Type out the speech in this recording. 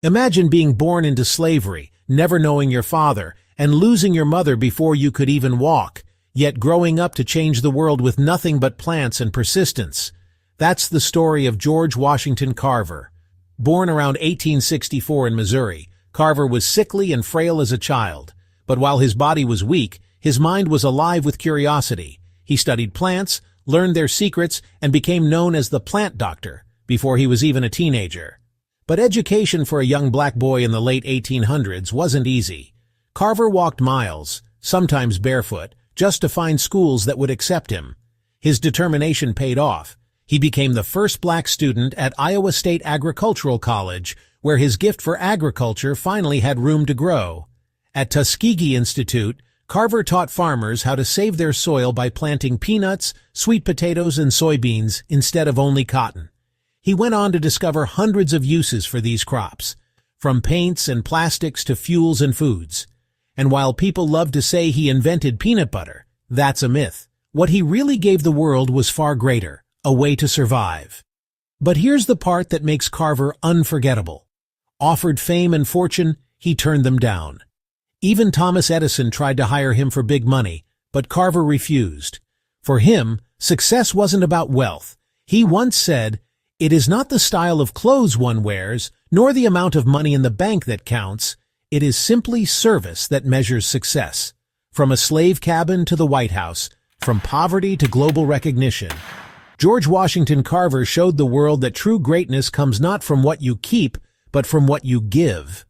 Imagine being born into slavery, never knowing your father, and losing your mother before you could even walk, yet growing up to change the world with nothing but plants and persistence. That's the story of George Washington Carver. Born around 1864 in Missouri, Carver was sickly and frail as a child. But while his body was weak, his mind was alive with curiosity. He studied plants, learned their secrets, and became known as the plant doctor before he was even a teenager. But education for a young black boy in the late 1800s wasn't easy. Carver walked miles, sometimes barefoot, just to find schools that would accept him. His determination paid off. He became the first black student at Iowa State Agricultural College, where his gift for agriculture finally had room to grow. At Tuskegee Institute, Carver taught farmers how to save their soil by planting peanuts, sweet potatoes, and soybeans instead of only cotton. He went on to discover hundreds of uses for these crops, from paints and plastics to fuels and foods. And while people love to say he invented peanut butter, that's a myth. What he really gave the world was far greater, a way to survive. But here's the part that makes Carver unforgettable. Offered fame and fortune, he turned them down. Even Thomas Edison tried to hire him for big money, but Carver refused. For him, success wasn't about wealth. He once said, "It is not the style of clothes one wears, nor the amount of money in the bank that counts. It is simply service that measures success." From a slave cabin to the White House, from poverty to global recognition, George Washington Carver showed the world that true greatness comes not from what you keep, but from what you give.